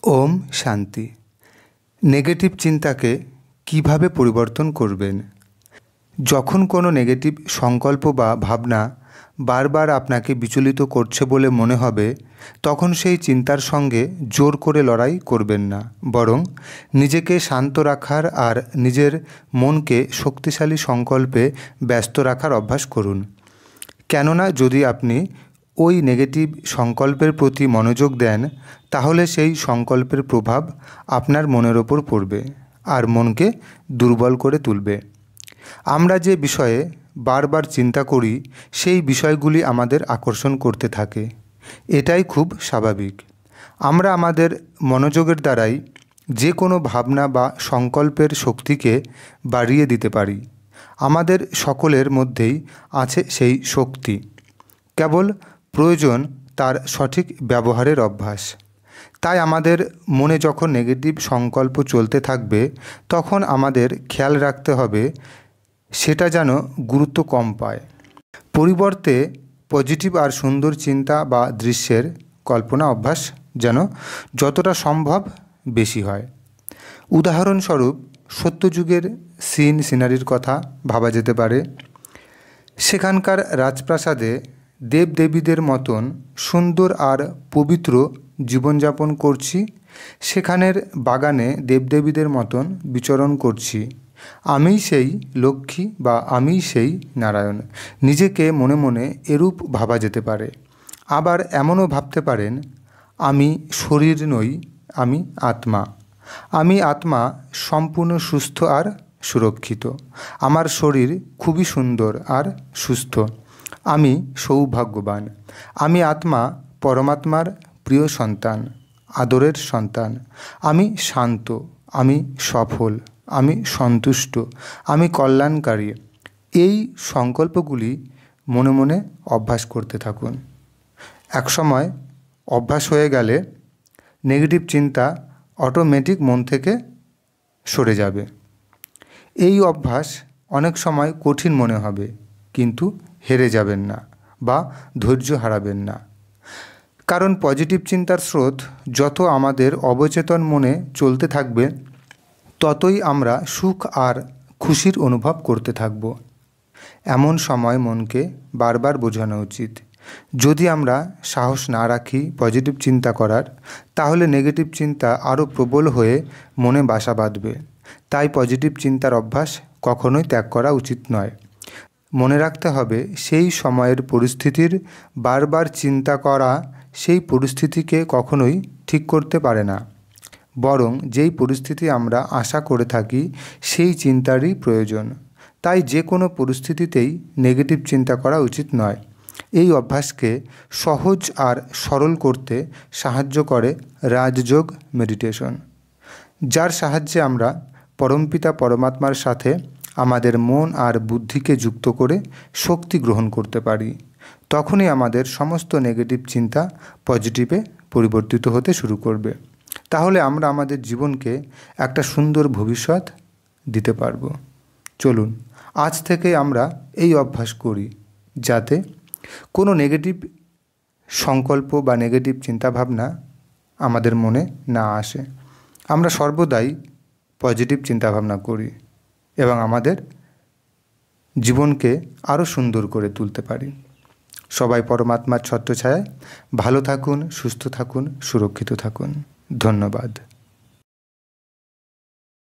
ওম শান্তি। নেগেটিভ চিন্তাকে কিভাবে পরিবর্তন করবেন? যখন কোনো নেগেটিভ সংকল্প বা ভাবনা বারবার আপনাকে বিচলিত করছে বলে মনে হবে, তখন সেই চিন্তার সঙ্গে জোর করে লড়াই করবেন না, বরং নিজেকে শান্ত রাখার আর নিজের মনকে শক্তিশালী সংকল্পে ব্যস্ত রাখার অভ্যাস করুন। কেননা যদি আপনি ওই নেগেটিভ সংকল্পের প্রতি মনোযোগ দেন, তাহলে সেই সংকল্পের প্রভাব আপনার মনের ওপর পড়বে আর মনকে দুর্বল করে তুলবে। আমরা যে বিষয়ে বারবার চিন্তা করি, সেই বিষয়গুলি আমাদের আকর্ষণ করতে থাকে। এটাই খুব স্বাভাবিক। আমরা আমাদের মনোযোগের দ্বারাই যে কোনো ভাবনা বা সংকল্পের শক্তিকে বাড়িয়ে দিতে পারি। আমাদের সকলের মধ্যেই আছে সেই শক্তি, কেবল প্রয়োজন তার সঠিক ব্যবহারের অভ্যাস। তাই আমাদের মনে যখন নেগেটিভ সংকল্প চলতে থাকবে, তখন আমাদের খেয়াল রাখতে হবে সেটা যেন গুরুত্ব কম পায়। পরিবর্তে পজিটিভ আর সুন্দর চিন্তা বা দৃশ্যের কল্পনা অভ্যাস যেন যতটা সম্ভব বেশি হয়। উদাহরণস্বরূপ সত্যযুগের সিনারির কথা ভাবা যেতে পারে। সেখানকার রাজপ্রাসাদে দেবদেবীদের মতন সুন্দর আর পবিত্র জীবনযাপন করছি, সেখানের বাগানে দেবদেবীদের মতন বিচরণ করছি। আমিই সেই লক্ষ্মী বা আমিই সেই নারায়ণ। নিজেকে মনে মনে এরূপ ভাবা যেতে পারে। আবার এমনও ভাবতে পারেন, আমি শরীর নই, আমি আত্মা। আমি আত্মা সম্পূর্ণ সুস্থ আর সুরক্ষিত। আমার শরীর খুবই সুন্দর আর সুস্থ। আমি সৌভাগ্যবান। আমি আত্মা পরমাত্মার প্রিয় সন্তান, আদরের সন্তান। আমি শান্ত, আমি সফল, আমি সন্তুষ্ট, আমি কল্যাণকারী। এই সংকল্পগুলি মনে মনে অভ্যাস করতে থাকুন। একসময় অভ্যাস হয়ে গেলে নেগেটিভ চিন্তা অটোমেটিক মন থেকে সরে যাবে। এই অভ্যাস অনেক সময় কঠিন মনে হবে, কিন্তু হেরে যাবেন না বা ধৈর্য হারাবেন না। কারণ পজিটিভ চিন্তার স্রোত যত আমাদের অবচেতন মনে চলতে থাকবে, ততই আমরা সুখ আর খুশির অনুভব করতে থাকব। এমন সময় মনকে বারবার বোঝানো উচিত, যদি আমরা সাহস না রাখি পজিটিভ চিন্তা করার, তাহলে নেগেটিভ চিন্তা আরও প্রবল হয়ে মনে বাসা বাঁধবে। তাই পজিটিভ চিন্তার অভ্যাস কখনোই ত্যাগ করা উচিত নয়। মনে রাখতে হবে, সেই সময়ের পরিস্থিতির বারবার চিন্তা করা সেই পরিস্থিতিকে কখনোই ঠিক করতে পারে না, বরং যেই পরিস্থিতি আমরা আশা করে থাকি সেই চিন্তারই প্রয়োজন। তাই যে কোনো পরিস্থিতিতেই নেগেটিভ চিন্তা করা উচিত নয়। এই অভ্যাসকে সহজ আর সরল করতে সাহায্য করে রাজযোগ মেডিটেশন, যার সাহায্যে আমরা পরমপিতা পরমাত্মার সাথে আমাদের মন আর বুদ্ধিকে যুক্ত করে শক্তি গ্রহণ করতে পারি। তখনই আমাদের সমস্ত নেগেটিভ চিন্তা পজিটিভে পরিবর্তিত হতে শুরু করবে। তাহলে আমরা আমাদের জীবনকে একটা সুন্দর ভবিষ্যৎ দিতে পারব। চলুন আজ থেকে আমরা এই অভ্যাস করি, যাতে কোনো নেগেটিভ সংকল্প বা নেগেটিভ চিন্তাভাবনা আমাদের মনে না আসে। আমরা সর্বদাই পজিটিভ চিন্তাভাবনা করি এবং আমাদের জীবনকে আরও সুন্দর করে তুলতে পারি। সবাই পরমাত্মার ছত্রছায়ায় ভালো থাকুন, সুস্থ থাকুন, সুরক্ষিত থাকুন। ধন্যবাদ।